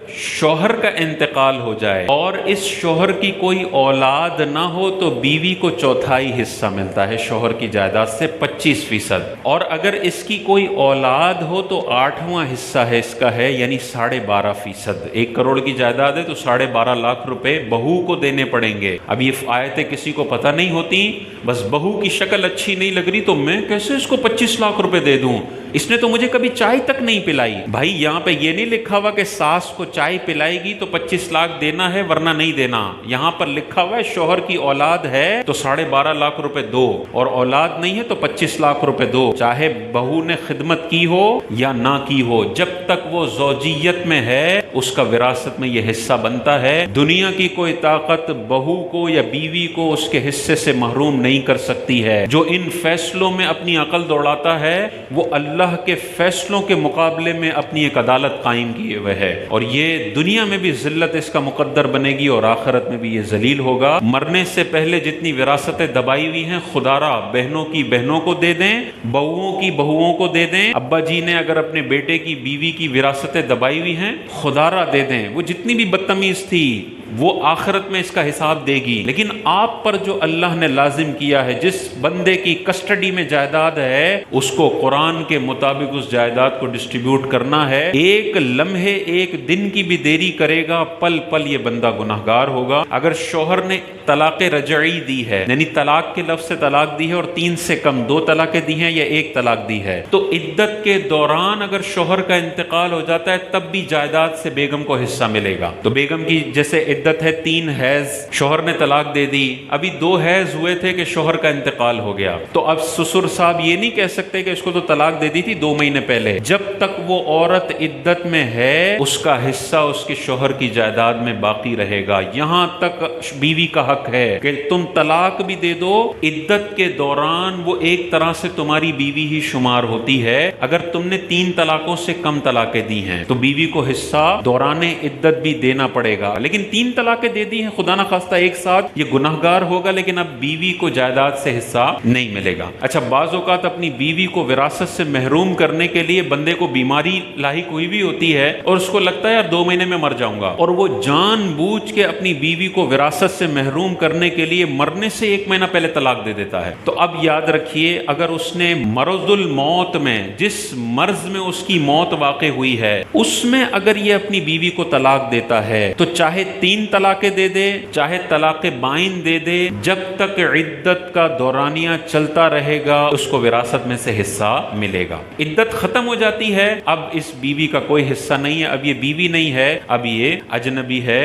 شوہر کا انتقال ہو جائے اور اس شوہر کی کوئی اولاد نہ ہو تو بیوی کو چوتھائی حصہ ملتا ہے شوہر کی جائیداد سے 25%، اور اگر اس کی کوئی اولاد ہو تو 8واں حصہ ہے اس کا ہے، یعنی 12.5%۔ 1 کروڑ کی جائیداد ہے تو 12.5 لاکھ روپے بہو کو دینے پڑیں گے۔ اب یہ آیتیں کسی کو پتہ نہیں ہوتی، بس بہو کی شکل اچھی نہیں لگ رہی تو میں کیسے اس کو 25 لاکھ روپے دے دوں، اس نے تو مجھے کبھی چائے تک نہیں پلائی۔ بھائی یہاں پہ یہ نہیں لکھا ہوا کہ ساس کو چائے پلائے گی تو 25 لاکھ دینا ہے ورنہ نہیں دینا، یہاں پر لکھا ہوا ہے شوہر کی اولاد ہے تو 12.5 لاکھ روپے دو، اور اولاد نہیں ہے تو 25 لاکھ روپے دو، چاہے بہو نے خدمت کی ہو یا نہ کی ہو، جب تک وہ زوجیت میں ہے اس کا وراثت میں یہ حصہ بنتا ہے۔ دنیا کی کوئی طاقت بہو کو یا بیوی کو اس کے حصے سے محروم نہیں کر سکتی ہے۔ جو ان فیصلوں میں اپنی عقل دوڑاتا ہے وہ اللہ کے فیصلوں کے مقابلے میں اپنی ایک عدالت قائم کیے ہوئے ہے، اور یہ دنیا میں بھی ذلت اس کا مقدر بنے گی اور آخرت میں بھی یہ ذلیل ہوگا۔ مرنے سے پہلے جتنی وراثتیں دبائی ہوئی ہیں خدا را بہنوں کی بہنوں کو دے دیں، بہوؤں کی بہوؤں کو دے دیں۔ ابا جی نے اگر اپنے بیٹے کی بیوی کی وراثتیں دبائی ہوئی ہیں خدا را دے دیں، وہ جتنی بھی بدتمیز تھی وہ آخرت میں اس کا حساب دے گی۔ لیکن آپ پر جو اللہ نے لازم کیا ہے، جس بندے کی کسٹڈی میں جائیداد ہے اس کو قرآن کے مطابق اس جائیداد کو ڈسٹریبیوٹ کرنا ہے۔ ایک لمحے ایک دن کی بھی دیری کرے گا پل پل یہ بندہ گناہگار ہوگا۔ اگر شوہر نے طلاق رجعی دی ہے، یعنی طلاق کے لفظ سے طلاق دی ہے اور 3 سے کم 2 طلاقیں دی ہیں یا 1 طلاق دی ہے، تو عدت کے دوران اگر شوہر کا انتقال ہو جاتا ہے تب بھی جائیداد سے بیگم کو حصہ ملے گا۔ تو بیگم کی جیسے عدت ہے 3 حیض، شوہر نے طلاق دے دی، ابھی 2 حیض ہوئے تھے کہ شوہر کا انتقال ہو گیا، تو اب سسر صاحب یہ نہیں کہہ سکتے کہ اس کو تو طلاق دے دی تھی 2 مہینے پہلے۔ جب تک وہ عورت عدت میں ہے اس کا حصہ اس کے شوہر کی جائیداد میں باقی رہے گا۔ یہاں تک بیوی کا حق ہے کہ تم طلاق بھی دے دو، عدت کے دوران وہ ایک طرح سے تمہاری بیوی ہی شمار ہوتی ہے۔ اگر تم نے 3 طلاقوں سے کم طلاقیں دی ہیں تو بیوی کو حصہ دوران عدت بھی دینا پڑے گا، لیکن 3 طلاقیں دے دی ہیں خدا نہ خواستہ ایک ساتھ، یہ گناہگار ہوگا، لیکن اب بیوی کو جائیداد سے حصہ نہیں ملے گا۔ اچھا، بعض اوقات اپنی بیوی کو وراثت سے محروم کرنے کے لیے بندے کو بیماری لاحق ہوئی بھی ہوتی ہے اور اس کو لگتا ہے یار 2 مہینے میں مر جاؤں گا، اور وہ جان بوجھ کے اپنی بیوی کو وراثت سے محروم کرنے کے لیے مرنے سے 1 مہینہ پہلے طلاق دے دیتا ہے۔ تو اب یاد رکھیے، اگر اس نے مرض الموت میں، جس مرض میں اس کی موت واقع ہوئی ہے، اس میں اگر یہ اپنی بیوی کو طلاق دیتا ہے تو چاہے 3 طلاقیں دے دے، چاہے طلاق بائن دے دے، جب تک عدت کا دورانیہ چلتا رہے گا اس کو وراثت میں سے حصہ ملے گا۔ عدت ختم ہو جاتی ہے، اب اس بیوی کا کوئی حصہ نہیں ہے، اب یہ بیوی نہیں ہے، اب یہ اجنبی ہے۔